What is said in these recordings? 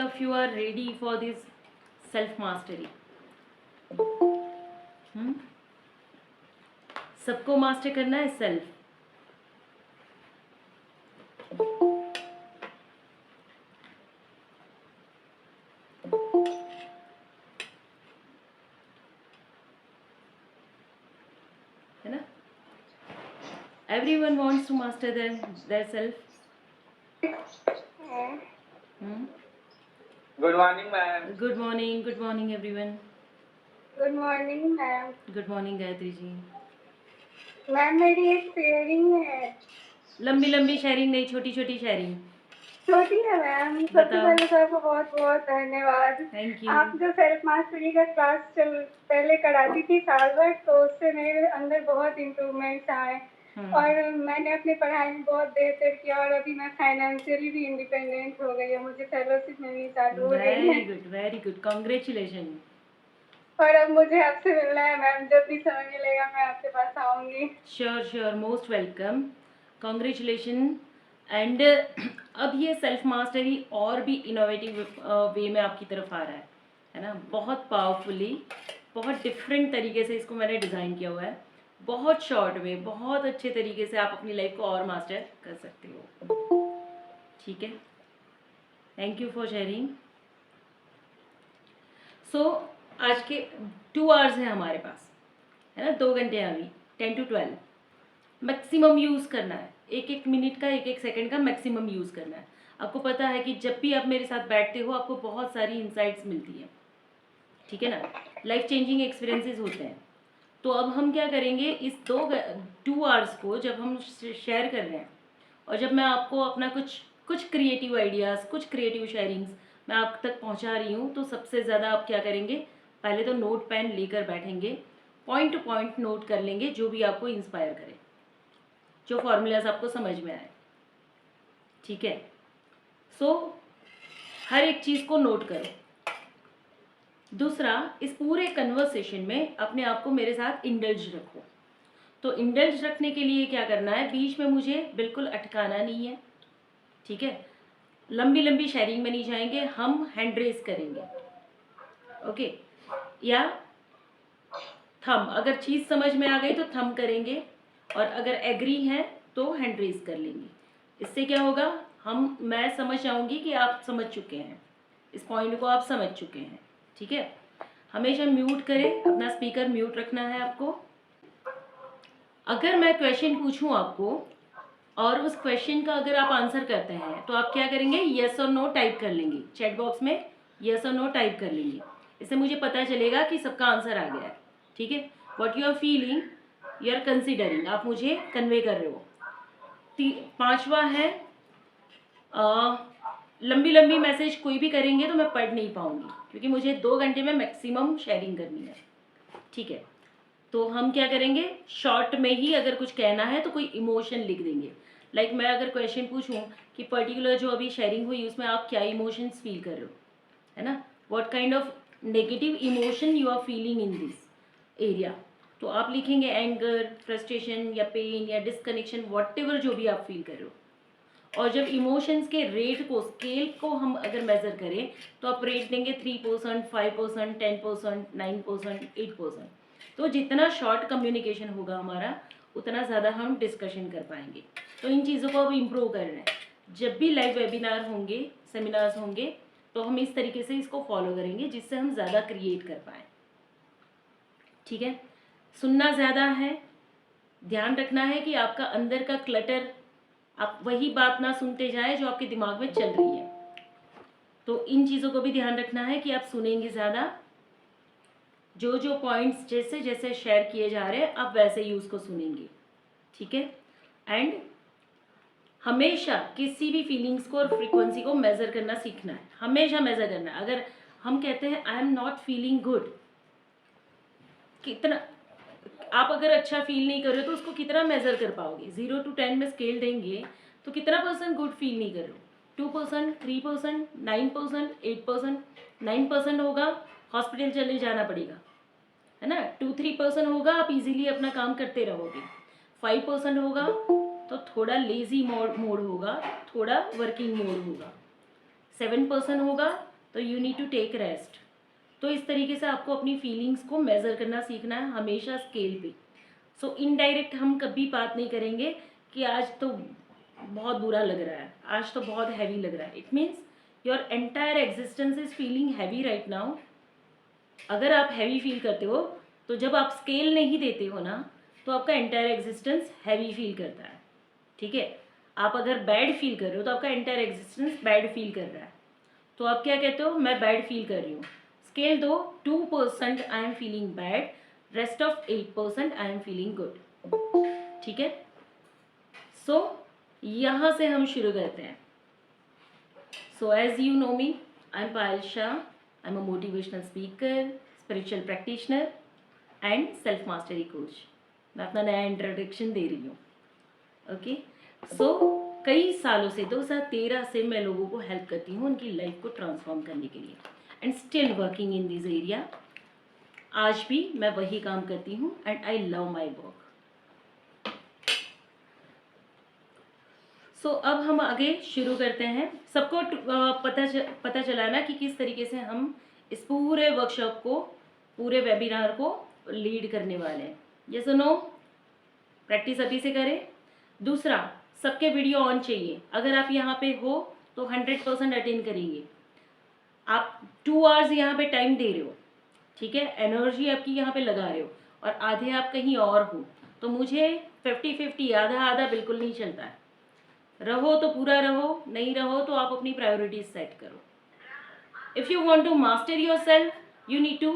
of you are ready for this self mastery? सबको master करना है सेल्फ. है ना? Everyone wants to master their self. Good morning, ma'am. Good morning everyone. Good morning ma'am. Good morning Gayatri ji. Ma'am मेरी एक sharing है. लंबी लंबी शेयरिंग नहीं, छोटी छोटी शेयरिंग. छोटी है मैम. सबसे बताओ. पहले तो आपको बहुत बहुत धन्यवाद. Thank you. आप जो सेल्फ मास्टरी का क्लास पहले कराती थी साल भर, तो उससे मेरे अंदर बहुत इम्प्रूवमेंट्स आए और मैंने अपनी पढ़ाई में बहुत बेहतर किया और अभी मैं फाइनेंशियली भी इंडिपेंडेंट हो गई है. मुझे फेलोशिप मिलनी चालू हो गई है. Very good. कॉन्ग्रेचुलेशन. और अब मुझे आपसे मिलना है मैम. जब भी समय मिलेगा मैं आपके पास आऊँगी. Sure most welcome. Congratulation. And अब ये सेल्फ मास्टरी और भी इनोवेटिव वे में आपकी तरफ आ रहा है ना. बहुत पावरफुली, बहुत डिफरेंट तरीके से इसको मैंने डिज़ाइन किया हुआ है. बहुत शॉर्ट में, बहुत अच्छे तरीके से आप अपनी लाइफ को और मास्टर कर सकते हो. ठीक है. Thank you for sharing. So आज के 2 आवर्स हैं हमारे पास, है ना. 2 घंटे हैं अभी. 10 to 12 मैक्सिमम यूज़ करना है. एक मिनट का, एक सेकंड का मैक्सिमम यूज़ करना है. आपको पता है कि जब भी आप मेरे साथ बैठते हो आपको बहुत सारी इंसाइट्स मिलती हैं. ठीक है ना. लाइफ चेंजिंग एक्सपीरियंसेस होते हैं. तो अब हम क्या करेंगे, इस 2 आवर्स को जब हम शेयर कर रहे हैं और जब मैं आपको अपना कुछ क्रिएटिव आइडियाज़, कुछ क्रिएटिव शेयरिंग्स मैं आप तक पहुंचा रही हूं, तो सबसे ज़्यादा आप क्या करेंगे, पहले तो नोट पेन लेकर बैठेंगे, पॉइंट टू पॉइंट नोट कर लेंगे जो भी आपको इंस्पायर करे, जो फॉर्मूलाज आपको समझ में आए. ठीक है. सो हर एक चीज़ को नोट करो. दूसरा, इस पूरे कन्वर्सेशन में अपने आप को मेरे साथ इंडल्ज रखो. तो इंडल्ज रखने के लिए क्या करना है, बीच में मुझे बिल्कुल अटकाना नहीं है. ठीक है. लंबी लंबी शेयरिंग में नहीं जाएंगे, हम हैंड रेस करेंगे. ओके. या थम, अगर चीज़ समझ में आ गई तो थम करेंगे और अगर एग्री है तो हैंड रेस कर लेंगे. इससे क्या होगा, मैं समझ जाऊंगी कि आप समझ चुके हैं, इस पॉइंट को आप समझ चुके हैं. ठीक है. हमेशा म्यूट करें, अपना स्पीकर म्यूट रखना है आपको. अगर मैं क्वेश्चन पूछूं आपको और उस क्वेश्चन का अगर आप आंसर करते हैं तो आप क्या करेंगे, येस और नो टाइप कर लेंगे. चैट बॉक्स में येस और नो टाइप कर लेंगे. इससे मुझे पता चलेगा कि सबका आंसर आ गया है. ठीक है. What you are feeling, you are considering, आप मुझे कन्वे कर रहे हो. 5वां है, लंबी लंबी मैसेज कोई भी करेंगे तो मैं पढ़ नहीं पाऊंगी, क्योंकि मुझे 2 घंटे में मैक्सिमम शेयरिंग करनी है. ठीक है. तो हम क्या करेंगे, शॉर्ट में ही अगर कुछ कहना है तो कोई इमोशन लिख देंगे. लाइक मैं अगर क्वेश्चन पूछूं कि पर्टिकुलर जो अभी शेयरिंग हुई उसमें आप क्या इमोशंस फील कर रहे हो, है ना, what kind of negative emotion you are feeling in this area, तो आप लिखेंगे एंगर, फ्रस्ट्रेशन या पेन या डिसकनेक्शन, व्हाटएवर जो भी आप फील कर रहे हो. और जब इमोशंस के रेट को, स्केल को हम अगर मेज़र करें तो आप रेट देंगे 3%, 5%, 10%, 9%, 8%. तो जितना शॉर्ट कम्युनिकेशन होगा हमारा उतना ज़्यादा हम डिस्कशन कर पाएंगे. तो इन चीज़ों को अब इम्प्रूव करना है. जब भी लाइव वेबिनार होंगे, सेमिनार्स होंगे, तो हम इस तरीके से इसको फॉलो करेंगे जिससे हम ज़्यादा क्रिएट कर पाएँ. ठीक है. सुनना ज़्यादा है, ध्यान रखना है कि आपका अंदर का क्लटर, आप वही बात ना सुनते जाए जो आपके दिमाग में चल रही है. तो इन चीज़ों को भी ध्यान रखना है कि आप सुनेंगे ज़्यादा, जो पॉइंट्स जैसे जैसे शेयर किए जा रहे हैं आप वैसे ही उसको सुनेंगे. ठीक है. एंड हमेशा किसी भी फीलिंग्स को और फ्रीक्वेंसी को मेज़र करना सीखना है. हमेशा मेज़र करना है. अगर हम कहते हैं I am not feeling good, कितना आप अगर अच्छा फील नहीं कर रहे हो तो उसको कितना मेज़र कर पाओगे. 0 to 10 में स्केल देंगे तो कितना % गुड फील नहीं कर रहे हो. 2%, 3%, 9%, 8%. 9% होगा हॉस्पिटल चले जाना पड़ेगा, है ना. 2-3% होगा आप इजीली अपना काम करते रहोगे. 5% होगा तो थोड़ा लेजी मोड होगा, थोड़ा वर्किंग मोड होगा. 7% होगा तो you need to take rest. तो इस तरीके से आपको अपनी फीलिंग्स को मेज़र करना सीखना है हमेशा स्केल पे। सो इनडायरेक्ट हम कभी बात नहीं करेंगे कि आज तो बहुत बुरा लग रहा है, आज तो बहुत हैवी लग रहा है। It means your entire existence is feeling heavy right now. अगर आप हैवी फील करते हो तो जब आप स्केल नहीं देते हो ना, तो आपका एंटायर एग्जिस्टेंस हैवी फील करता है। ठीक है, आप अगर बैड फील कर रहे हो तो आपका एंटायर एग्जिस्टेंस बैड फील कर रहा है। तो आप क्या कहते हो, मैं बैड फील कर रही हूँ। स्केल दो, 2% I am feeling bad, rest of 8% I am feeling good. ठीक है, सो यहाँ से हम शुरू करते हैं। So as you know me, I am Payal Shah, I am a motivational speaker, spiritual practitioner and self mastery coach. मैं अपना नया इंट्रोडक्शन दे रही हूँ। ओके, सो कई सालों से 2013 से मैं लोगों को हेल्प करती हूँ उनकी लाइफ को ट्रांसफॉर्म करने के लिए, and still working in this area. आज भी मैं वही काम करती हूँ and I love my work. So अब हम आगे शुरू करते हैं। सबको पता चला ना कि किस तरीके से हम इस पूरे वर्कशॉप को, पूरे वेबिनार को लीड करने वाले हैं। ये सुनो, प्रैक्टिस अभी से करें। दूसरा, सबके वीडियो ऑन चाहिए। अगर आप यहाँ पे हो तो 100% अटेंड करेंगे। आप 2 आवर्स यहाँ पे टाइम दे रहे हो, ठीक है, एनर्जी आपकी यहाँ पे लगा रहे हो, और आधे आप कहीं और हो, तो मुझे 50-50, आधा आधा बिल्कुल नहीं चलता है। रहो तो पूरा रहो, नहीं रहो तो आप अपनी प्रायोरिटीज सेट करो। If you want to master yourself you need to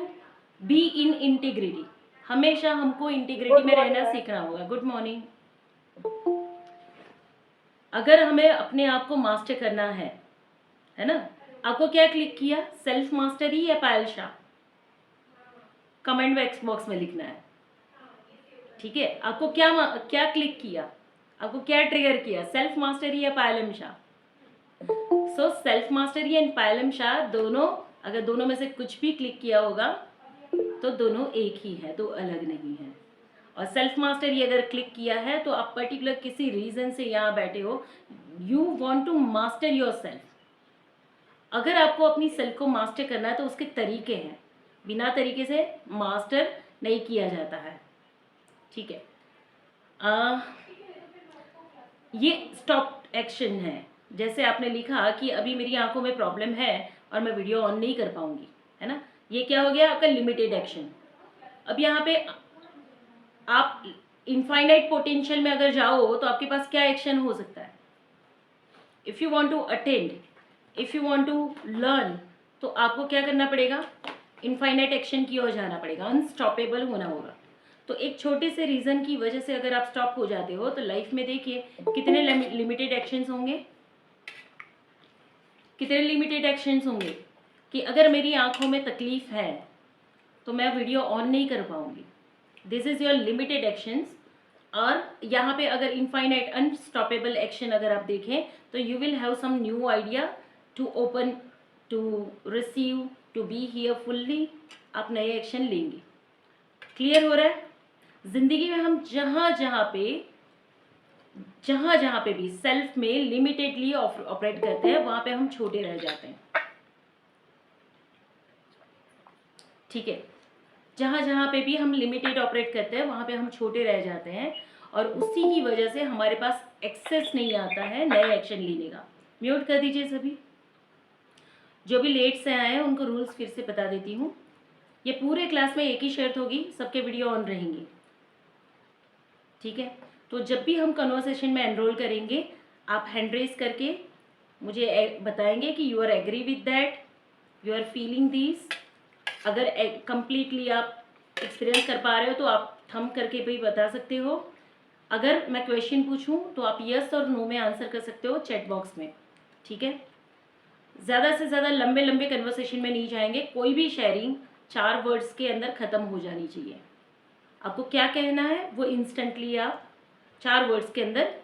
be in integrity. हमेशा हमको इंटीग्रिटी में रहना सीखना होगा। Good morning. अगर हमें अपने आप को मास्टर करना है ना, आपको क्या क्लिक किया, सेल्फ मास्टरी या पायल शाह? कमेंट बॉक्स में लिखना है। ठीक है, आपको क्या क्लिक किया, आपको क्या ट्रिगर किया, सेल्फ मास्टरी या पायलम शाह? सो सेल्फ मास्टरी एंड पायलम शाह दोनों, अगर दोनों में से कुछ भी क्लिक किया होगा तो दोनों एक ही है, दो अलग नहीं है। और सेल्फ मास्टरी अगर क्लिक किया है तो आप पर्टिकुलर किसी रीजन से यहाँ बैठे हो, you want to master your self. अगर आपको अपनी सेल्फ को मास्टर करना है तो उसके तरीके हैं, बिना तरीके से मास्टर नहीं किया जाता है। ठीक है, ये स्टॉप एक्शन है। जैसे आपने लिखा कि अभी मेरी आंखों में प्रॉब्लम है और मैं वीडियो ऑन नहीं कर पाऊंगी, है ना, ये क्या हो गया आपका लिमिटेड एक्शन। अब यहाँ पे आप इनफाइनाइट पोटेंशियल में अगर जाओ तो आपके पास क्या एक्शन हो सकता है? If you want to attend, if you want to learn, तो आपको क्या करना पड़ेगा, इनफाइनाइट एक्शन की ओर जाना पड़ेगा, अनस्टॉपेबल होना होगा। तो एक छोटे से रीज़न की वजह से अगर आप स्टॉप हो जाते हो तो लाइफ में देखिए कितने लिमिटेड एक्शंस होंगे, कितने लिमिटेड एक्शंस होंगे कि अगर मेरी आंखों में तकलीफ है तो मैं वीडियो ऑन नहीं कर पाऊंगी। This is your limited actions. और यहाँ पे अगर इनफाइनाइट अनस्टॉपेबल एक्शन अगर आप देखें तो you will have some new idea to open, to receive, to be here fully. आप नए एक्शन लेंगे। क्लियर हो रहा है? जिंदगी में हम जहाँ जहाँ पे भी सेल्फ में लिमिटेडली ऑपरेट करते हैं वहाँ पे हम छोटे रह जाते हैं। ठीक है, जहाँ पे भी हम लिमिटेड ऑपरेट करते हैं वहाँ पे हम छोटे रह जाते हैं, और उसी की वजह से हमारे पास एक्सेस नहीं आता है नए एक्शन लेने का। म्यूट कर दीजिए सभी। जो भी लेट से आए हैं उनको रूल्स फिर से बता देती हूँ। ये पूरे क्लास में एक ही शर्त होगी, सबके वीडियो ऑन रहेंगी। ठीक है, तो जब भी हम कन्वर्सेशन में एनरोल करेंगे आप हैंड रेज करके मुझे बताएंगे कि you are agree with that, you are feeling this. अगर कंप्लीटली आप एक्सपीरियंस कर पा रहे हो तो आप थंब करके भी बता सकते हो। अगर मैं क्वेश्चन पूछूं तो आप यस और नो में आंसर कर सकते हो चैट बॉक्स में। ठीक है, ज़्यादा से ज़्यादा लंबे लंबे कन्वर्सेशन में नहीं जाएंगे। कोई भी शेयरिंग 4 वर्ड्स के अंदर ख़त्म हो जानी चाहिए। आपको क्या कहना है वो इंस्टेंटली आप 4 वर्ड्स के अंदर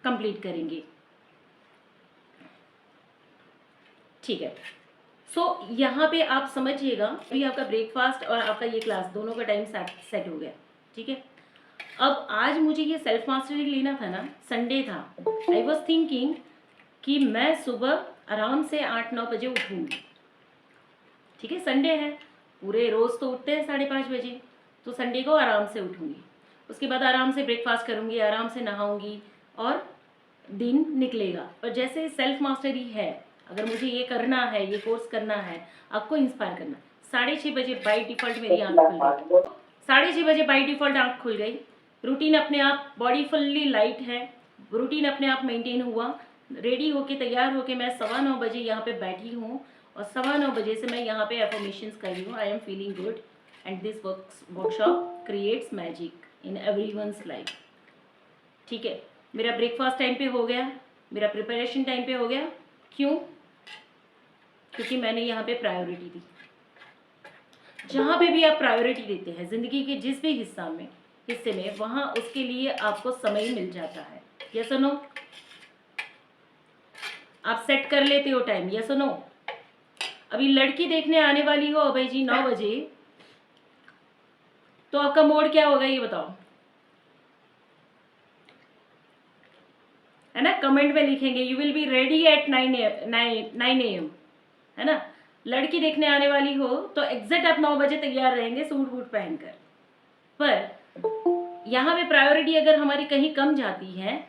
कंप्लीट करेंगे। ठीक है, सो यहाँ पे आप समझिएगा, अभी आपका ब्रेकफास्ट और आपका ये क्लास दोनों का टाइम सेट हो गया। ठीक है, अब आज मुझे ये सेल्फ मास्टरी लेना था ना, संडे था। आई वॉज थिंकिंग कि मैं सुबह आराम से 8-9 बजे उठूँगी, ठीक है। संडे है, पूरे रोज़ तो उठते हैं 5:30 बजे, तो संडे को आराम से उठूँगी। उसके बाद आराम से ब्रेकफास्ट करूँगी, आराम से नहाऊँगी और दिन निकलेगा। और जैसे सेल्फ मास्टरी है, अगर मुझे ये करना है, ये कोर्स करना है, आपको इंस्पायर करना, 6:30 बजे बाय डिफ़ॉल्ट मेरी आँख खुल गई। 6:30 बजे बाय डिफ़ॉल्ट आँख खुल गई, रूटीन अपने आप, बॉडी फुल्ली लाइट है, रूटीन अपने आप मेंटेन हुआ, रेडी होके तैयार होके मैं 9:15 बजे यहाँ पे बैठी हूँ और 9:15 बजे से मैं यहाँ पे एफर्मेशंस कर रही हूँ। आई am feeling good and this workshop creates magic in everyone's life, ठीक है। मेरा ब्रेकफास्ट टाइम पे हो गया, मेरा प्रिपरेशन टाइम पे हो गया। क्यों? क्योंकि मैंने यहाँ पे प्रायोरिटी दी। जहाँ पे भी आप प्रायोरिटी देते हैं ज़िंदगी के जिस भी हिस्से में, वहाँ उसके लिए आपको समय मिल जाता है। यस और नो? आप सेट कर लेते हो टाइम, यस और नो? अभी लड़की देखने आने वाली हो अभय जी 9 बजे, तो आपका मोड क्या होगा ये बताओ, है ना? कमेंट में लिखेंगे you will be ready eight 9 AM, है ना? लड़की देखने आने वाली हो तो एग्जैक्ट आप 9 बजे तैयार रहेंगे सूट वूट पहनकर। पर यहाँ पे प्रायोरिटी अगर हमारी कहीं कम जाती है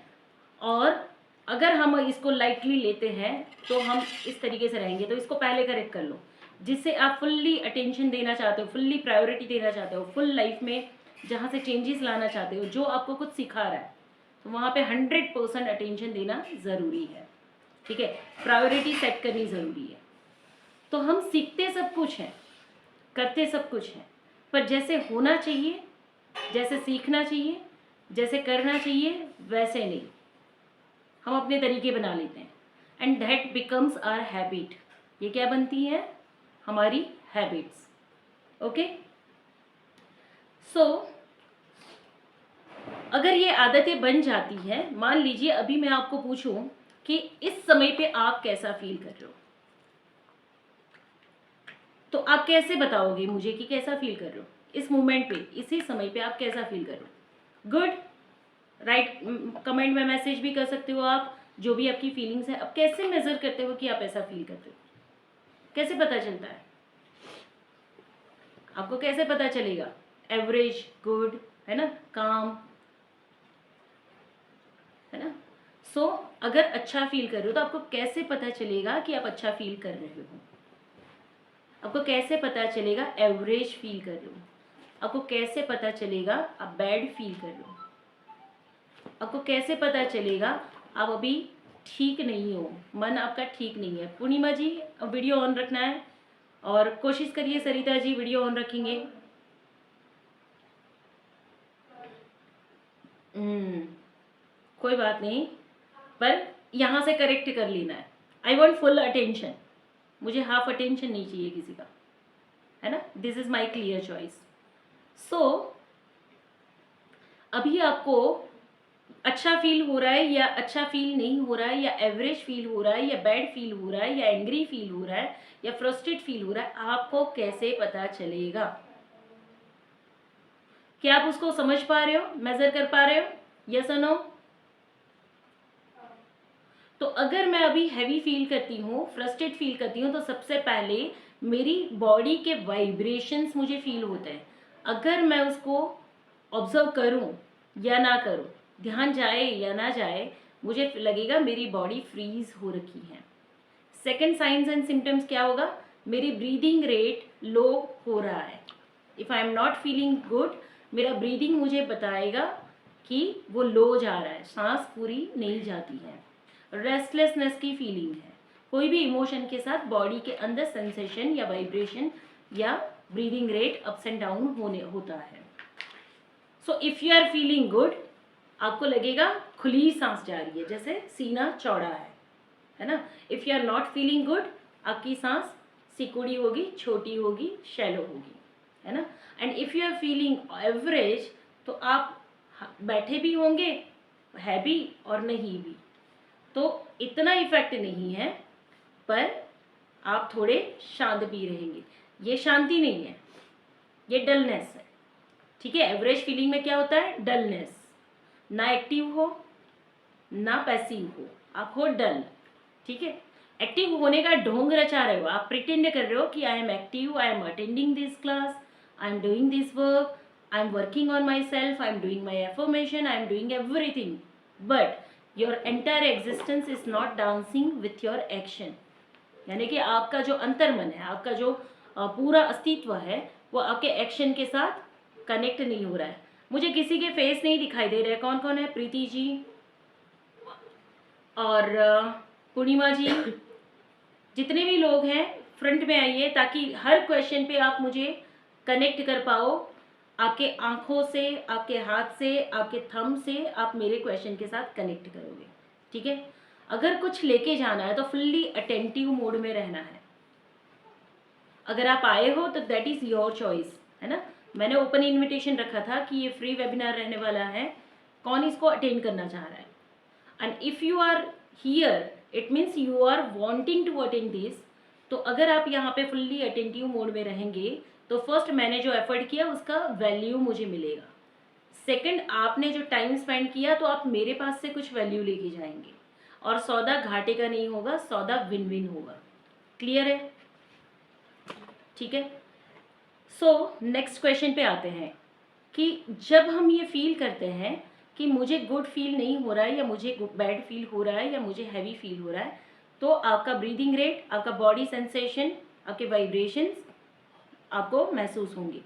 और अगर हम इसको लाइटली लेते हैं तो हम इस तरीके से रहेंगे। तो इसको पहले करेक्ट कर लो, जिससे आप फुल्ली अटेंशन देना चाहते हो, फुल्ली प्रायोरिटी देना चाहते हो, फुल लाइफ में जहाँ से चेंजेस लाना चाहते हो, जो आपको कुछ सिखा रहा है, तो वहाँ पे 100% अटेंशन देना ज़रूरी है, ठीक है। प्रायोरिटी सेट करनी ज़रूरी है। तो हम सीखते सब कुछ हैं, करते सब कुछ हैं, पर जैसे होना चाहिए, जैसे सीखना चाहिए, जैसे करना चाहिए, वैसे नहीं। हम अपने तरीके बना लेते हैं and that becomes our habit. ये क्या बनती है? हमारी हैबिट्स, ओके। सो अगर ये आदतें बन जाती हैं, मान लीजिए अभी मैं आपको पूछूं कि इस समय पे आप कैसा फील कर रहे हो, तो आप कैसे बताओगे मुझे कि कैसा फील कर रहे हो इस मोमेंट पे, इसी समय पे आप कैसा फील कर रहे हो? Good, right. कमेंट में मैसेज भी कर सकते हो आप, जो भी आपकी फीलिंग्स है। अब कैसे मेजर करते हो कि आप ऐसा फील करते हो? कैसे पता चलता है आपको? कैसे पता चलेगा? एवरेज, गुड, है ना, काम, है ना। सो अगर अच्छा फील कर रहे हो तो आपको कैसे पता चलेगा कि आप अच्छा फील कर रहे हो? आपको कैसे पता चलेगा एवरेज फील कर रहे हो? आपको कैसे पता चलेगा आप बैड फील कर रहे हो? आपको कैसे पता चलेगा आप अभी ठीक नहीं हो, मन आपका ठीक नहीं है? पूर्णिमा जी वीडियो ऑन रखना है और कोशिश करिए सरिता जी वीडियो ऑन रखेंगे। कोई बात नहीं, पर यहाँ से करेक्ट कर लेना है। आई वॉन्ट फुल अटेंशन, मुझे हाफ अटेंशन नहीं चाहिए किसी का, है ना। This is my clear choice. So अभी आपको अच्छा फील हो रहा है या अच्छा फील नहीं हो रहा है, या एवरेज फील हो रहा है या बैड फील हो रहा है या एंग्री फील हो रहा है या फ्रस्ट्रेट फील हो रहा है, आपको कैसे पता चलेगा? क्या आप उसको समझ पा रहे हो, मेजर कर पा रहे हो? यस और नो? तो अगर मैं अभी हैवी फील करती हूँ, फ्रस्ट्रेट फील करती हूँ, तो सबसे पहले मेरी बॉडी के वाइब्रेशंस मुझे फील होते हैं। अगर मैं उसको ऑब्जर्व करूँ या ना करूँ, ध्यान जाए या ना जाए, मुझे लगेगा मेरी बॉडी फ्रीज हो रखी है। सेकेंड साइंस एंड सिम्टम्स क्या होगा? मेरी ब्रीदिंग रेट लो हो रहा है। If I am not feeling good, मेरा ब्रीदिंग मुझे बताएगा कि वो लो जा रहा है, सांस पूरी नहीं जाती है। रेस्टलेसनेस की फीलिंग है, कोई भी इमोशन के साथ बॉडी के अंदर सेंसेशन या वाइब्रेशन या breathing rate ups and down होता है। So if you are feeling good, आपको लगेगा खुली सांस जा रही है, जैसे सीना चौड़ा है ना। If you are not feeling good, आपकी सांस सिकुड़ी होगी, छोटी होगी, शैलो होगी, है ना। And if you are feeling average, तो आप बैठे भी होंगे, है भी और नहीं भी, तो इतना इफेक्ट नहीं है, पर आप थोड़े शांत भी रहेंगे। ये शांति नहीं है, ये डलनेस है, ठीक है। एवरेज फीलिंग में क्या होता है? डलनेस, ना एक्टिव हो ना पैसिव हो, आप हो डल, ठीक है। एक्टिव होने का ढोंग रचा रहे हो, आप प्रिटेंड कर रहे हो कि I am active, I am attending this class, I am doing this work, I am working on my self, I am doing my affirmation, I am doing everything, but your entire existence is not dancing with your action. यानी कि आपका जो अंतर्मन है, आपका जो पूरा अस्तित्व है, वो आपके एक्शन के साथ कनेक्ट नहीं हो रहा है। मुझे किसी के फेस नहीं दिखाई दे रहे, कौन कौन है? प्रीति जी और पूर्णिमा जी, जितने भी लोग हैं फ्रंट में आइए, ताकि हर क्वेश्चन पे आप मुझे कनेक्ट कर पाओ। आपके आंखों से, आपके हाथ से, आपके थंब से आप मेरे क्वेश्चन के साथ कनेक्ट करोगे, ठीक है? अगर कुछ लेके जाना है तो फुल्ली अटेंटिव मोड में रहना है। अगर आप आए हो तो दैट इज़ योर चॉइस, है ना? मैंने ओपन इनविटेशन रखा था कि ये फ्री वेबिनार रहने वाला है, कौन इसको अटेंड करना चाह रहा है। And if you are here it means you are wanting to attend this. तो अगर आप यहाँ पे फुल्ली अटेंटिव मोड में रहेंगे तो फर्स्ट मैंने जो एफर्ट किया उसका वैल्यू मुझे मिलेगा। सेकंड, आपने जो टाइम स्पेंड किया तो आप मेरे पास से कुछ वैल्यू लेके जाएंगे, और सौदा घाटे का नहीं होगा, सौदा विन विन होगा। क्लियर है? ठीक है। सो नेक्स्ट क्वेश्चन पे आते हैं कि जब हम ये फील करते हैं कि मुझे गुड फील नहीं हो रहा है, या मुझे बैड फील हो रहा है, या मुझे हैवी फील हो रहा है, तो आपका ब्रीदिंग रेट, आपका बॉडी सेंसेशन, आपके वाइब्रेशंस आपको महसूस होंगे।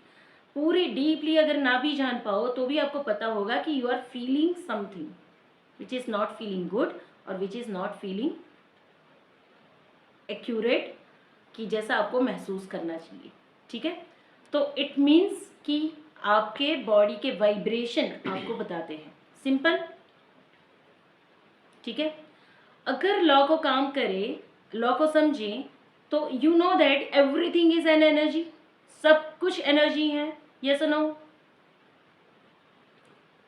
पूरी डीपली अगर ना भी जान पाओ तो भी आपको पता होगा कि you are feeling something which is not feeling good और which is not feeling accurate, कि जैसा आपको महसूस करना चाहिए। ठीक है, तो इट मीन्स कि आपके बॉडी के वाइब्रेशन आपको बताते हैं। सिंपल, ठीक है। अगर लॉ को काम करें, लॉ को समझें, तो you know that everything is an energy. सब कुछ एनर्जी है, यस और no?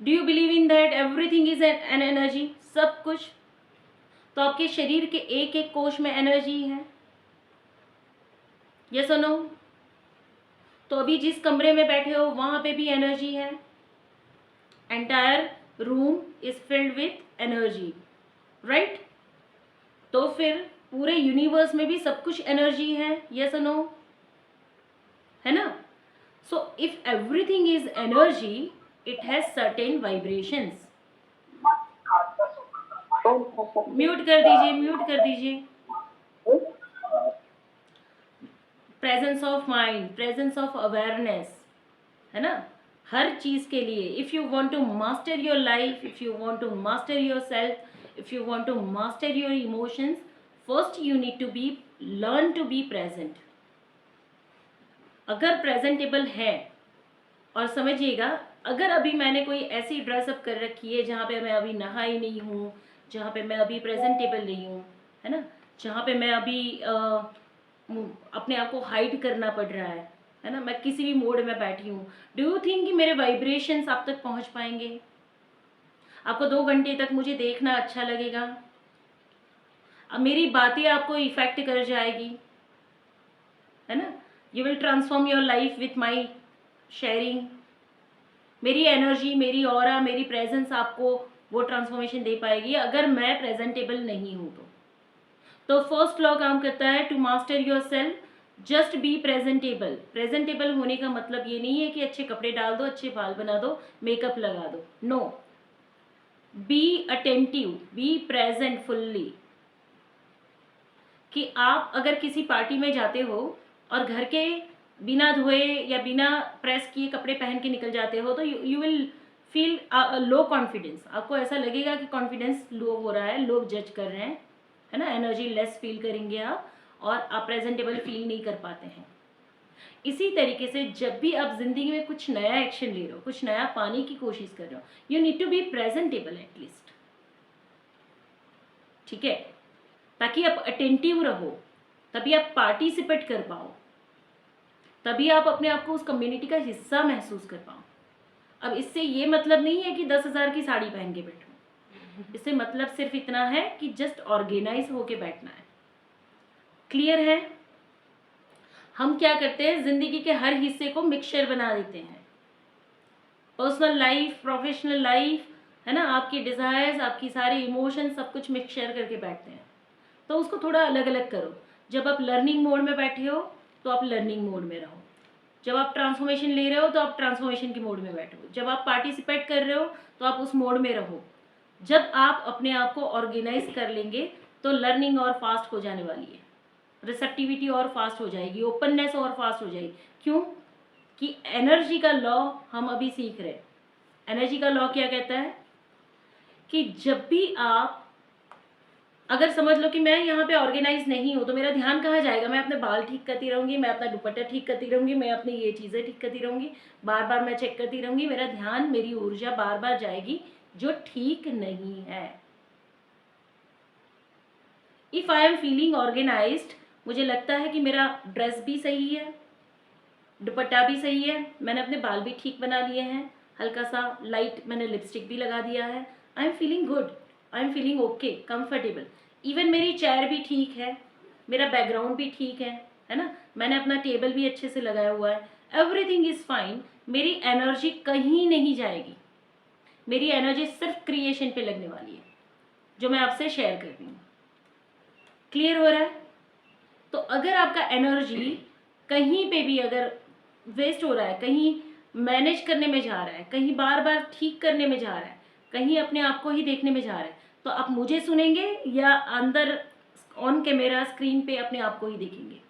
Do you believe in that everything is an energy? सब कुछ। तो आपके शरीर के एक एक कोश में एनर्जी है, यस और नो? तो अभी जिस कमरे में बैठे हो वहां पे भी एनर्जी है। Entire room is filled with energy, right? तो फिर पूरे यूनिवर्स में भी सब कुछ एनर्जी है, यस और नो? है ना? So if everything is energy it has certain vibrations. Mute कर दीजिए, म्यूट कर दीजिए। Presence of mind, presence of awareness, है ना? हर चीज के लिए if you want to master your life, if you want to master your self, if you want to master your emotions, first you need to be learn to be present. अगर presentable है, और समझिएगा, अगर अभी मैंने कोई ऐसी dress up कर रखी है जहाँ पे मैं अभी नहाई नहीं हूँ, जहाँ पे मैं अभी प्रेजेंटेबल नहीं हूँ, है ना, जहाँ पे मैं अभी अपने आप को हाइड करना पड़ रहा है ना, मैं किसी भी मोड में बैठी हूँ, डू यू थिंक कि मेरे वाइब्रेशंस आप तक पहुँच पाएंगे? आपको 2 घंटे तक मुझे देखना अच्छा लगेगा? अब मेरी बातें आपको इफेक्ट कर जाएगी, है ना? You will transform your life with my sharing. मेरी एनर्जी, मेरी ऑरा, मेरी प्रेजेंस आपको वो ट्रांसफॉर्मेशन दे पाएगी। अगर मैं प्रेजेंटेबल नहीं हूँ तो फर्स्ट लॉ काम करता है to master your self, just be presentable. Presentable होने का मतलब ये नहीं है कि अच्छे कपड़े डाल दो, अच्छे बाल बना दो, मेकअप लगा दो, no. Be attentive, be present fully. कि आप अगर किसी पार्टी में जाते हो और घर के बिना धोए या बिना प्रेस किए कपड़े पहन के निकल जाते हो तो you will feel low confidence. आपको ऐसा लगेगा कि कॉन्फिडेंस लो हो रहा है, लोग जज कर रहे हैं, है ना? एनर्जी लेस फील करेंगे आप, और आप प्रेजेंटेबल फील नहीं कर पाते हैं। इसी तरीके से जब भी आप जिंदगी में कुछ नया एक्शन ले रहे हो, कुछ नया पाने की कोशिश कर रहे हो, you need to be presentable at least, ठीक है? ताकि आप अटेंटिव रहो, तभी आप पार्टिसिपेट कर पाओ, तभी आप अपने आप को उस कम्युनिटी का हिस्सा महसूस कर पाओ। अब इससे ये मतलब नहीं है कि 10,000 की साड़ी पहन के बैठो, इससे मतलब सिर्फ इतना है कि जस्ट ऑर्गेनाइज होके बैठना है। क्लियर है? हम क्या करते हैं, जिंदगी के हर हिस्से को मिक्सचर बना देते हैं। पर्सनल लाइफ, प्रोफेशनल लाइफ, है ना, आपकी डिजायर्स, आपकी सारे इमोशन, सब कुछ मिक्सचर करके बैठते हैं। तो उसको थोड़ा अलग अलग करो। जब आप लर्निंग मोड में बैठे हो तो आप लर्निंग मोड में रहो, जब आप ट्रांसफॉर्मेशन ले रहे हो तो आप ट्रांसफॉर्मेशन के मोड में बैठो, जब आप पार्टिसिपेट कर रहे हो तो आप उस मोड में रहो। जब आप अपने आप को ऑर्गेनाइज कर लेंगे तो लर्निंग और फास्ट हो जाने वाली है, रिसेप्टिविटी और फास्ट हो जाएगी, ओपननेस और फास्ट हो जाएगी। क्यों? कि एनर्जी का लॉ हम अभी सीख रहे हैं। एनर्जी का लॉ क्या कहता है कि जब भी आप, अगर समझ लो कि मैं यहाँ पे ऑर्गेनाइज नहीं हूँ तो मेरा ध्यान कहाँ जाएगा? मैं अपने बाल ठीक करती रहूँगी, मैं अपना दुपट्टा ठीक करती रहूँगी, मैं अपनी ये चीज़ें ठीक करती रहूँगी, बार बार मैं चेक करती रहूँगी, मेरा ध्यान, मेरी ऊर्जा बार बार जाएगी जो ठीक नहीं है। If I am feeling organised, मुझे लगता है कि मेरा ड्रेस भी सही है, दुपट्टा भी सही है, मैंने अपने बाल भी ठीक बना लिए हैं, हल्का सा लाइट मैंने लिपस्टिक भी लगा दिया है, आई am feeling good, I am feeling okay, comfortable. Even मेरी चेयर भी ठीक है, मेरा बैकग्राउंड भी ठीक है ना, मैंने अपना टेबल भी अच्छे से लगाया हुआ है, एवरीथिंग इज़ फाइन। मेरी एनर्जी कहीं नहीं जाएगी, मेरी एनर्जी सिर्फ क्रिएशन पे लगने वाली है जो मैं आपसे शेयर कर रही हूँ। क्लियर हो रहा है? तो अगर आपका एनर्जी कहीं पे भी अगर वेस्ट हो रहा है, कहीं मैनेज करने में जा रहा है, कहीं बार बार ठीक करने में जा रहा है, कहीं अपने आप को ही देखने में जा रहा है, तो आप मुझे सुनेंगे या अंदर ऑन कैमरा स्क्रीन पे अपने आप को ही देखेंगे?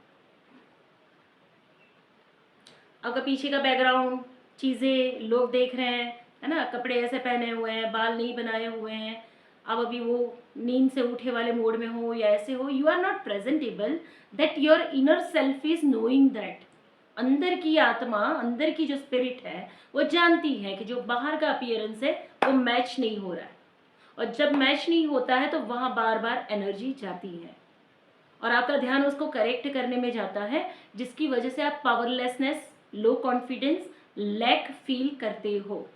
आपका पीछे का बैकग्राउंड, चीज़ें लोग देख रहे हैं, है ना, कपड़े ऐसे पहने हुए हैं, बाल नहीं बनाए हुए हैं, आप अभी वो नींद से उठे वाले मोड में हो या ऐसे हो, you are not presentable, that your inner self is knowing that. अंदर की आत्मा, अंदर की जो स्पिरिट है वो जानती है कि जो बाहर का अपीयरेंस है वो मैच नहीं हो रहा है, और जब मैच नहीं होता है तो वहाँ बार बार एनर्जी जाती है और आपका ध्यान उसको करेक्ट करने में जाता है, जिसकी वजह से आप powerlessness, low confidence, lack feel करते हो।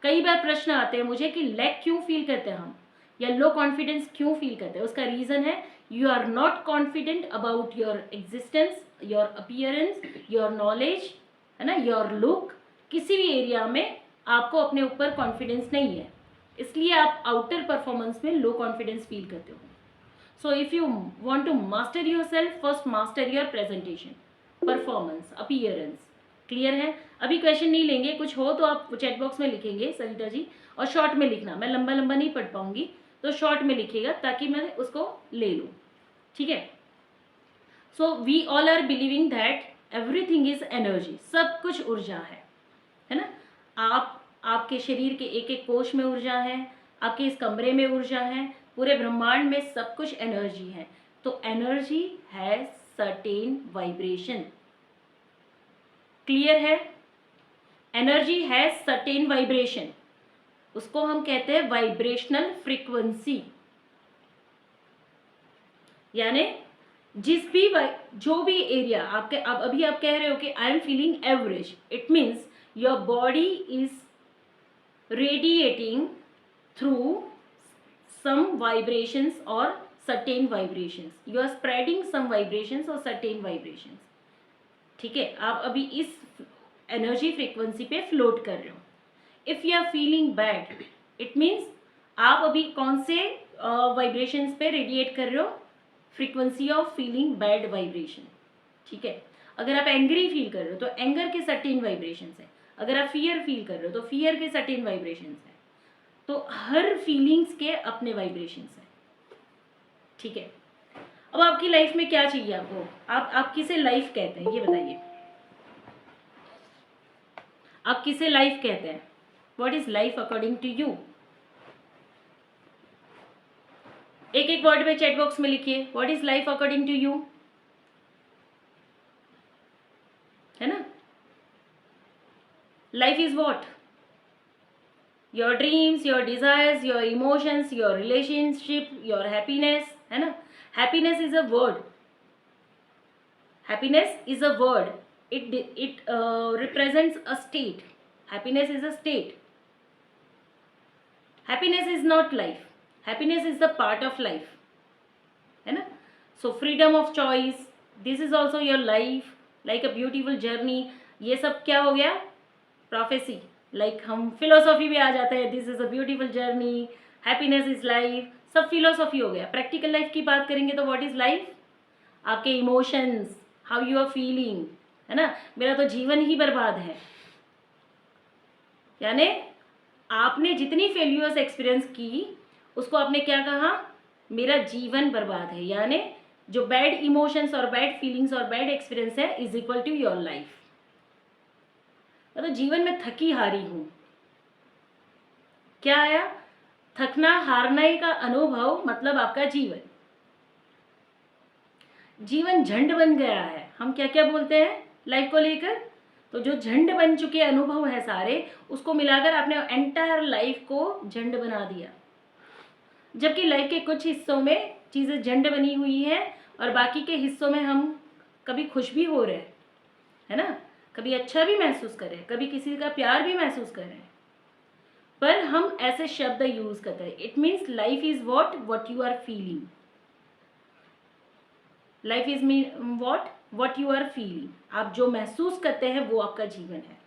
कई बार प्रश्न आते हैं मुझे कि लैक क्यों फील करते हैं हम, या लो कॉन्फिडेंस क्यों फील करते हैं? उसका रीज़न है you are not confident about your existence, your appearance, your knowledge, है ना, योर लुक। किसी भी एरिया में आपको अपने ऊपर कॉन्फिडेंस नहीं है, इसलिए आप आउटर परफॉर्मेंस में लो कॉन्फिडेंस फील करते हो। So if you want to master yourself, first master your presentation, performance, appearance. Clear है? अभी क्वेश्चन नहीं लेंगे, कुछ हो तो आप चैट बॉक्स में लिखेंगे सरिता जी, और शॉर्ट में लिखना, मैं लंबा लंबा नहीं पढ़ पाऊंगी तो शॉर्ट में लिखिएगा ताकि मैं उसको ले लूँ, ठीक है? So we all are believing that everything is energy, सब कुछ ऊर्जा है ना? आपके शरीर के एक एक कोश में ऊर्जा है, आपके इस कमरे में ऊर्जा है, पूरे ब्रह्मांड में सब कुछ एनर्जी है। तो energy has certain vibration. Clear है? एनर्जी हैज सर्टेन वाइब्रेशन, उसको हम कहते हैं वाइब्रेशनल फ्रीक्वेंसी। यानी जो भी एरिया आपके, अब अभी आप कह रहे हो कि आई am feeling average, it means your body is radiating through some vibrations or certain vibrations, you are spreading some vibrations or certain vibrations, ठीक है? आप अभी इस एनर्जी फ्रीक्वेंसी पे फ्लोट कर रहे हो। If you are feeling bad, it means आप अभी कौन से वाइब्रेशंस पे रेडिएट कर रहे हो? Frequency of feeling bad vibration, ठीक है? अगर आप एंग्री फील कर रहे हो तो एंगर के सर्टेन वाइब्रेशंस है, अगर आप फियर फील कर रहे हो तो फियर के सर्टेन वाइब्रेशंस है। तो हर फीलिंग्स के अपने वाइब्रेशंस हैं, ठीक है? अब आपकी लाइफ में क्या चाहिए आपको? आप किसे लाइफ कहते हैं ये बताइए? आप किसे लाइफ कहते हैं? What is life according to you? एक एक वर्ड में चैट बॉक्स में लिखिए, what is life according to you, है ना? Life is what? your dreams, your desires, your emotions, your relationship, your happiness, है ना? Happiness is a word. Happiness is a word. It represents a state. Happiness is a state. Happiness is not life. Happiness is the part of life, है ना? So freedom of choice. This is also your life, like a beautiful journey. ये सब क्या हो गया? Prophecy. Like हम philosophy में आ जाते हैं, this is a beautiful journey, happiness is life, सब फिलोसॉफी हो गया। प्रैक्टिकल लाइफ की बात करेंगे तो व्हाट इज लाइफ, आपके emotions, how you are feeling, है ना। मेरा तो जीवन ही बर्बाद है, यानी आपने जितनी फेल्यूर्स एक्सपीरियंस की उसको आपने क्या कहा, मेरा जीवन बर्बाद है, यानी जो बैड इमोशंस और बैड फीलिंग्स और बैड एक्सपीरियंस है is equal to your life. मतलब जीवन में थकी हारी हूं, क्या आया, थकना हारने का अनुभव, मतलब आपका जीवन। जीवन झंड बन गया है, हम क्या क्या बोलते हैं लाइफ को लेकर, तो जो झंड बन चुके अनुभव है सारे, उसको मिलाकर आपने एंटायर लाइफ को झंड बना दिया। जबकि लाइफ के कुछ हिस्सों में चीज़ें झंड बनी हुई है और बाकी के हिस्सों में हम कभी खुश भी हो रहे हैं, है ना, कभी अच्छा भी महसूस कर रहे हैं, कभी किसी का प्यार भी महसूस कर रहे हैं, पर हम ऐसे शब्द यूज करते हैं। It means life is what you are feeling, life is mean what you are feeling. आप जो महसूस करते हैं वो आपका जीवन है,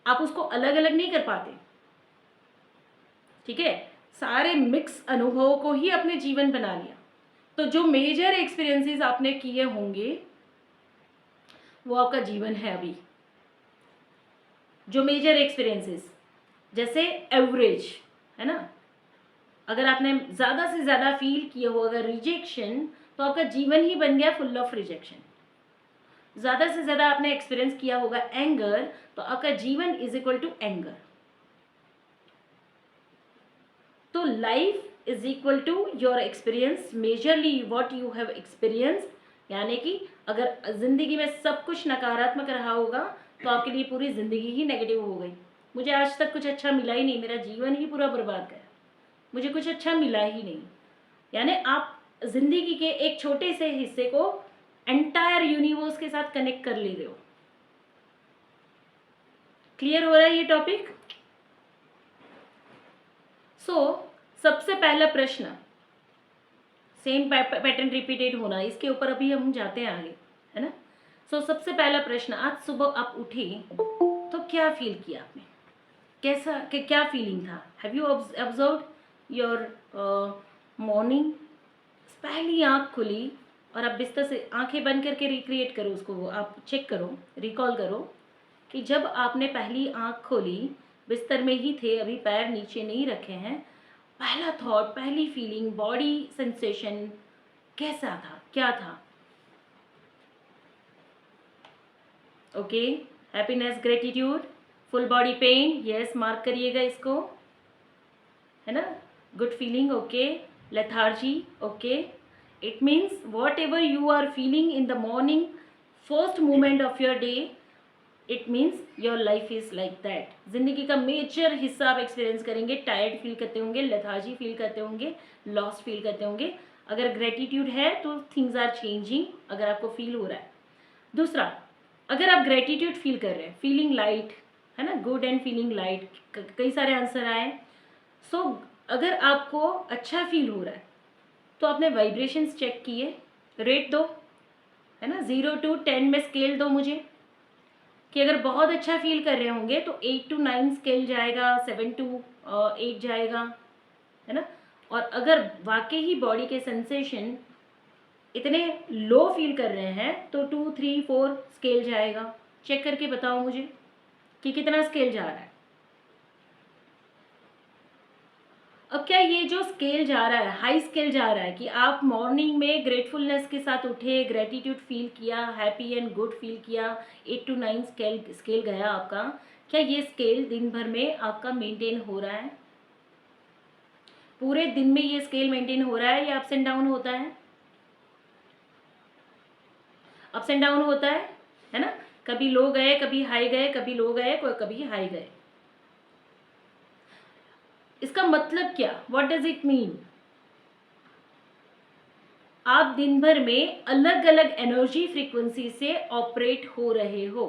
आप उसको अलग अलग नहीं कर पाते, ठीक है। सारे मिक्स अनुभवों को ही अपने जीवन बना लिया। तो जो मेजर एक्सपीरियंसेस आपने किए होंगे वो आपका जीवन है अभी। जो मेजर एक्सपीरियंसेस, जैसे एवरेज, है ना, अगर आपने ज़्यादा से ज़्यादा फील किए हो अगर रिजेक्शन, तो आपका जीवन ही बन गया फुल ऑफ रिजेक्शन। ज़्यादा से ज़्यादा आपने एक्सपीरियंस किया होगा एंगर, तो आपका जीवन इज इक्वल टू एंगर। तो life is equal to your experience, majorly what you have experience. यानी कि अगर ज़िंदगी में सब कुछ नकारात्मक रहा होगा तो आपके लिए पूरी ज़िंदगी ही नेगेटिव हो गई। मुझे आज तक कुछ अच्छा मिला ही नहीं, मेरा जीवन ही पूरा बर्बाद गया, मुझे कुछ अच्छा मिला ही नहीं। यानी आप ज़िंदगी के एक छोटे से हिस्से को एंटायर यूनिवर्स के साथ कनेक्ट कर ले रहे हो। क्लियर हो रहा है ये टॉपिक? सबसे पहला प्रश्न, सेम पैटर्न रिपीटेड होना, इसके ऊपर अभी हम जाते हैं आगे, है ना। सबसे पहला प्रश्न, आज सुबह आप उठे तो क्या फील किया आपने, कैसा क्या फीलिंग था? Have you observe your morning? पहली आँख खुली और आप बिस्तर से आंखें बंद करके रिक्रिएट करो उसको, आप चेक करो, रिकॉल करो कि जब आपने पहली आँख खोली, बिस्तर में ही थे, अभी पैर नीचे नहीं रखे हैं, पहला थॉट, पहली फीलिंग, बॉडी सेंसेशन कैसा था, क्या था? Okay, happiness, gratitude, full body pain, yes, mark करिएगा इसको, है ना। Good feeling, okay. Lethargy, okay. It means whatever you are feeling in the morning, first moment of your day, it means your life is like that. जिंदगी का major हिस्सा आप experience करेंगे, tired feel करते होंगे, lethargy feel करते होंगे, lost feel करते होंगे। अगर ग्रेटिट्यूड है तो थिंग्स आर चेंजिंग, अगर आपको फील हो रहा है। दूसरा, अगर आप ग्रेटिट्यूड फील कर रहे हैं, फीलिंग लाइट, है ना, गुड एंड फीलिंग लाइट, कई सारे आंसर आए। अगर आपको अच्छा फील हो रहा है तो आपने वाइब्रेशंस चेक किए, रेट दो, है ना, 0 to 10 में स्केल दो मुझे, कि अगर बहुत अच्छा फील कर रहे होंगे तो 8 to 9 स्केल जाएगा, 7 to 8 जाएगा, है ना। और अगर वाकई ही बॉडी के सेंसेशन इतने लो फील कर रहे हैं तो 2, 3, 4 स्केल जाएगा। चेक करके बताओ मुझे कि कितना स्केल जा रहा है। अब क्या ये जो स्केल जा रहा है, हाई स्केल जा रहा है, कि आप मॉर्निंग में ग्रेटफुलनेस के साथ उठे, ग्रेटिट्यूड फील किया, हैप्पी एंड गुड फील किया, 8 to 9 स्केल गया आपका, क्या ये स्केल दिन भर में आपका मेंटेन हो रहा है? पूरे दिन में ये स्केल मेंटेन हो रहा है या अप्स एंड डाउन होता है? अप्स एंड डाउन होता है ना। कभी लो गए, कभी हाई गए, कभी लो गए, कभी हाई गए। इसका मतलब क्या, व्हाट डज इट मीन? आप दिन भर में अलग अलग एनर्जी फ्रीक्वेंसी से ऑपरेट हो रहे हो।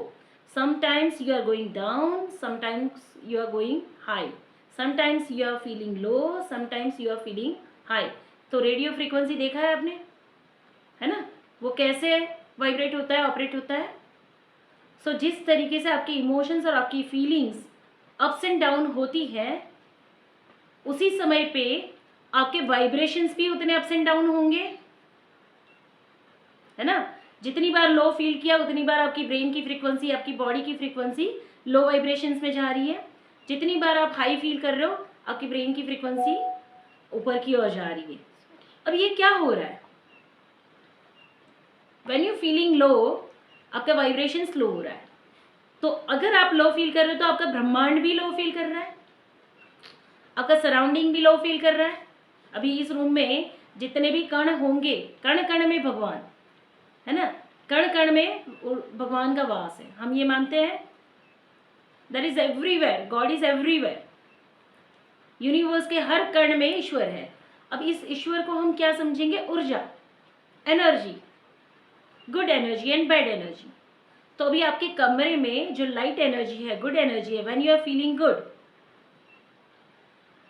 Sometimes you are going down, sometimes you are going high, sometimes you are feeling low, sometimes you are feeling high. तो रेडियो फ्रीक्वेंसी देखा है आपने, है ना, वो कैसे वाइब्रेट होता है, ऑपरेट होता है। जिस तरीके से आपके इमोशंस और आपकी फीलिंग्स अप्स एंड डाउन होती है, उसी समय पे आपके वाइब्रेशंस भी उतने अप्स एंड डाउन होंगे, है ना। जितनी बार लो फील किया उतनी बार आपकी ब्रेन की फ्रीक्वेंसी, आपकी बॉडी की फ्रीक्वेंसी लो वाइब्रेशंस में जा रही है। जितनी बार आप हाई फील कर रहे हो आपकी ब्रेन की फ्रीक्वेंसी ऊपर की ओर जा रही है। अब ये क्या हो रहा है, व्हेन यू फीलिंग लो आपका वाइब्रेशन स्लो हो रहा है। तो अगर आप लो फील कर रहे हो तो आपका ब्रह्मांड भी लो फील कर रहा है, आपका सराउंडिंग भी लो फील कर रहा है। अभी इस रूम में जितने भी कण होंगे, कण कण में भगवान है ना, कण कण में भगवान का वास है, हम ये मानते हैं। That is everywhere, God is everywhere. Universe के हर कण में ईश्वर है। अब इस ईश्वर को हम क्या समझेंगे, ऊर्जा, energy, good energy and bad energy. तो अभी आपके कमरे में जो लाइट एनर्जी है, गुड एनर्जी है, when you are feeling good,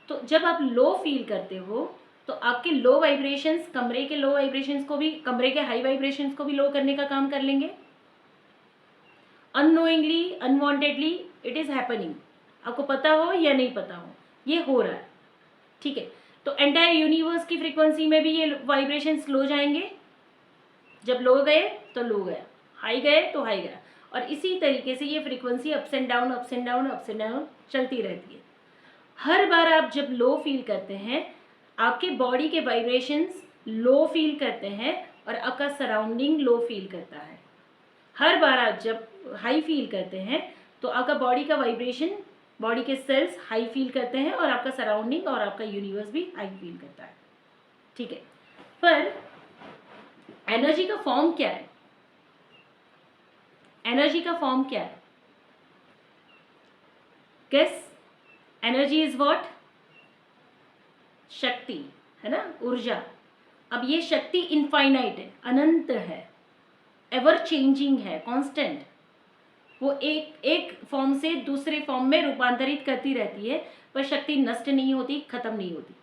तो जब आप लो फील करते हो तो आपके लो वाइब्रेशंस कमरे के लो वाइब्रेशंस को भी, कमरे के हाई वाइब्रेशंस को भी लो करने का काम कर लेंगे। Unknowingly, unwantedly it is happening, आपको पता हो या नहीं पता हो ये हो रहा है, ठीक है। तो एंटायर यूनिवर्स की फ्रीक्वेंसी में भी ये वाइब्रेशंस लो जाएंगे। जब लो गए तो लो गया, हाई गए तो हाई गया, और इसी तरीके से ये frequency ups and down, ups and down, ups and down चलती रहती है। हर बार आप जब लो फील करते हैं आपके बॉडी के वाइब्रेशंस लो फील करते हैं और आपका सराउंडिंग लो फील करता है। हर बार आप जब हाई फील करते हैं तो आपका बॉडी का वाइब्रेशन, बॉडी के सेल्स हाई फील करते हैं और आपका सराउंडिंग और आपका यूनिवर्स भी हाई फील करता है, ठीक है। पर एनर्जी का फॉर्म क्या है, एनर्जी का फॉर्म क्या है, गेस। एनर्जी इज व्हाट, शक्ति, है ना, ऊर्जा। अब ये शक्ति इनफाइनाइट है, अनंत है, एवर चेंजिंग है, कांस्टेंट। वो एक फॉर्म से दूसरे फॉर्म में रूपांतरित करती रहती है, पर शक्ति नष्ट नहीं होती, खत्म नहीं होती।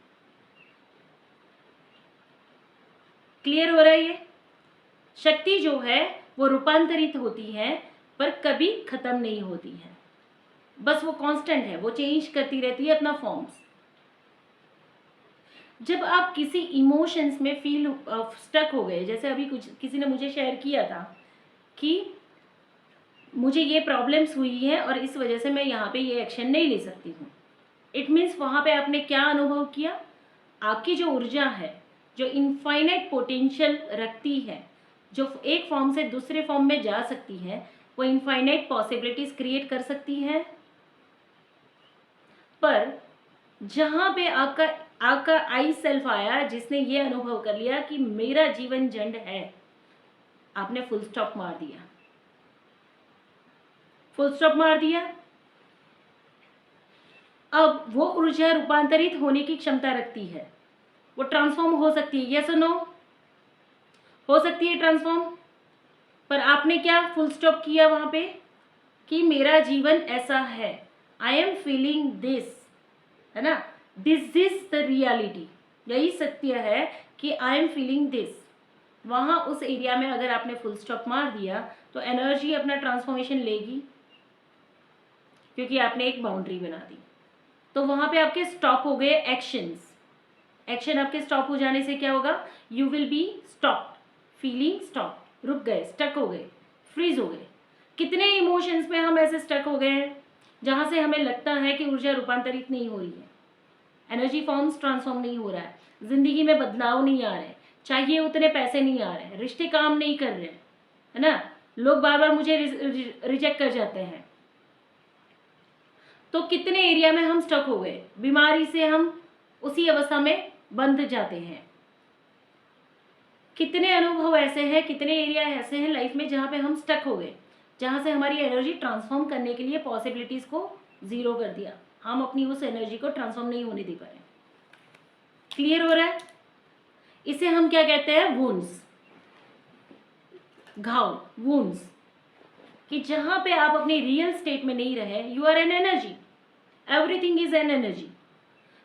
क्लियर हो रहा है ये? शक्ति जो है वो रूपांतरित होती है पर कभी खत्म नहीं होती है, बस वो कांस्टेंट है, वो चेंज करती रहती है अपना फॉर्म्स। जब आप किसी इमोशंस में फील स्टक हो गए, जैसे अभी कुछ किसी ने मुझे शेयर किया था कि मुझे ये प्रॉब्लम्स हुई हैं और इस वजह से मैं यहाँ पे ये एक्शन नहीं ले सकती हूँ। इट मीन्स वहाँ पे आपने क्या अनुभव किया, आपकी जो ऊर्जा है, जो इनफाइनाइट पोटेंशियल रखती है, जो एक फॉर्म से दूसरे फॉर्म में जा सकती है, वो इनफाइनाइट पॉसिबिलिटीज क्रिएट कर सकती है। पर जहाँ पे आपका आई सेल्फ आया जिसने ये अनुभव कर लिया कि मेरा जीवन जंड है, आपने फुल स्टॉप मार दिया, फुल स्टॉप मार दिया। अब वो ऊर्जा रूपांतरित होने की क्षमता रखती है, वो ट्रांसफॉर्म हो सकती है, यस और नो, हो सकती है ट्रांसफॉर्म। पर आपने क्या फुल स्टॉप किया वहां पे कि मेरा जीवन ऐसा है, आई एम फीलिंग दिस, है ना, दिस इज द रियलिटी, यही सत्य है कि आई एम फीलिंग दिस। वहां उस एरिया में अगर आपने फुल स्टॉप मार दिया तो एनर्जी अपना ट्रांसफॉर्मेशन लेगी, क्योंकि आपने एक बाउंड्री बना दी। तो वहां पे आपके स्टॉप हो गए एक्शंस। एक्शन आपके स्टॉप हो जाने से क्या होगा, you will be stop feeling, stop, रुक गए, स्टक हो गए, फ्रीज हो गए। कितने इमोशंस में हम ऐसे स्टक हो गए हैं जहां से हमें लगता है कि ऊर्जा रूपांतरित नहीं हो रही है, एनर्जी फॉर्म्स ट्रांसफॉर्म नहीं हो रहा है, जिंदगी में बदलाव नहीं आ रहे, चाहिए उतने पैसे नहीं आ रहे, रिश्ते काम नहीं कर रहे, है ना, लोग बार बार मुझे रिजेक्ट कर जाते हैं। तो कितने एरिया में हम स्टक हो गए, बीमारी से हम उसी अवस्था में बंध जाते हैं। कितने अनुभव ऐसे हैं, कितने एरिया ऐसे हैं लाइफ में जहाँ पे हम स्टक हो गए, जहाँ से हमारी एनर्जी ट्रांसफॉर्म करने के लिए पॉसिबिलिटीज को जीरो कर दिया, हम अपनी उस एनर्जी को ट्रांसफॉर्म नहीं होने दे पाए। क्लियर हो रहा है? इसे हम क्या कहते हैं, वुंड्स, घाव, वुंड्स, कि जहाँ पे आप अपनी रियल स्टेट में नहीं रहे, you are an energy, everything is an energy,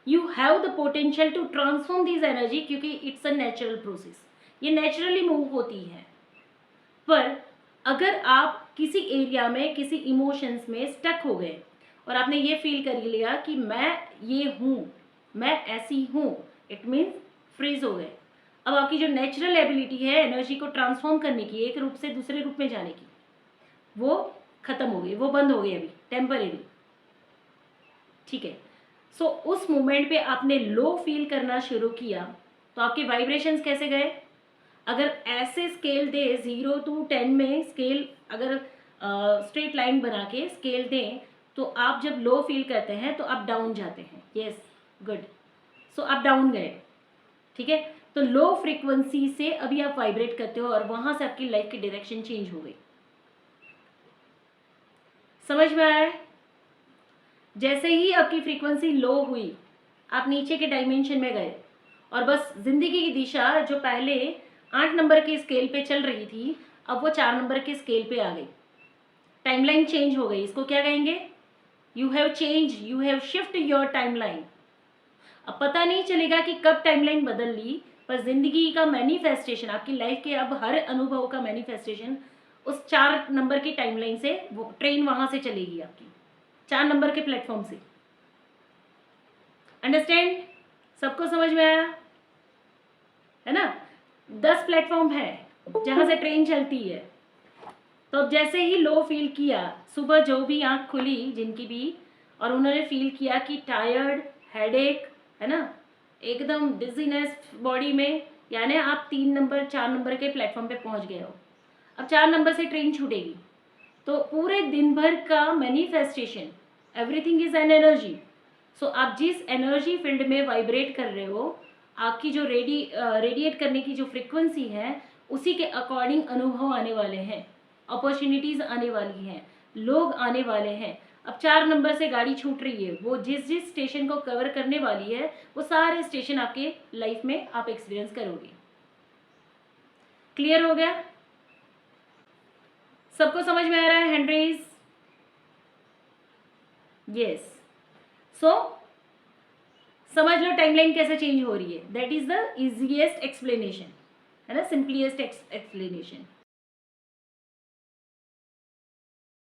you have the potential to transform this energy, क्योंकि इट्स अ नेचुरल प्रोसेस, ये नेचुरली मूव होती है। पर अगर आप किसी एरिया में, किसी इमोशंस में स्टक हो गए और आपने ये फील कर लिया कि मैं ये हूँ, मैं ऐसी हूँ, इट मीन्स फ्रीज हो गए। अब आपकी जो नेचुरल एबिलिटी है एनर्जी को ट्रांसफॉर्म करने की, एक रूप से दूसरे रूप में जाने की, वो खत्म हो गई, वो बंद हो गई अभी टेम्परेरी। ठीक है, सो उस मोमेंट पे आपने लो फील करना शुरू किया तो आपके वाइब्रेशंस कैसे गए? अगर ऐसे स्केल दे 0 to 10 में स्केल, अगर स्ट्रेट लाइन बना के स्केल दें तो आप जब लो फील करते हैं तो आप डाउन जाते हैं। Yes, good. सो आप डाउन गए। ठीक है, तो लो फ्रीक्वेंसी से अभी आप वाइब्रेट करते हो और वहां से आपकी लाइफ की डायरेक्शन चेंज हो गई। समझ में आया है? जैसे ही आपकी फ्रीक्वेंसी लो हुई आप नीचे के डायमेंशन में गए और बस जिंदगी की दिशा जो पहले 8 नंबर के स्केल पे चल रही थी अब वो 4 नंबर के स्केल पे आ गई। टाइमलाइन चेंज हो गई, इसको क्या कहेंगे? You have change, you have shift your timeline. अब पता नहीं चलेगा कि कब टाइमलाइन बदल ली, पर जिंदगी का मैनिफेस्टेशन, आपकी लाइफ के अब हर अनुभव का मैनिफेस्टेशन उस 4 नंबर की टाइमलाइन से, वो ट्रेन वहां से चलेगी आपकी 4 नंबर के प्लेटफॉर्म से। अंडरस्टैंड? सबको समझ में आया है ना? 10 प्लेटफॉर्म है जहां से ट्रेन चलती है। तो अब जैसे ही लो फील किया, सुबह जो भी आंख खुली जिनकी भी, और उन्होंने फील किया कि टायर्ड, हेडेक, है ना, एकदम डिजीनेस बॉडी में, यानी आप 3 नंबर 4 नंबर के प्लेटफॉर्म पे पहुंच गए हो। अब 4 नंबर से ट्रेन छूटेगी तो पूरे दिन भर का manifestation, everything is an energy. So आप जिस एनर्जी फील्ड में वाइब्रेट कर रहे हो, आपकी जो रेडिएट करने की जो फ्रिक्वेंसी है उसी के अकॉर्डिंग अनुभव आने वाले हैं, अपॉर्चुनिटीज़ आने वाली हैं, लोग आने वाले हैं। अब 4 नंबर से गाड़ी छूट रही है, वो जिस जिस स्टेशन को कवर करने वाली है वो सारे स्टेशन आपके लाइफ में आप एक्सपीरियंस करोगे। क्लियर हो गया? सबको समझ में आ रहा है? Hand raise. यस। सो समझ लो टाइमलाइन कैसे चेंज हो रही है। That is the easiest explanation, है ना, सिंपलीएस्ट एक्सप्लेनेशन।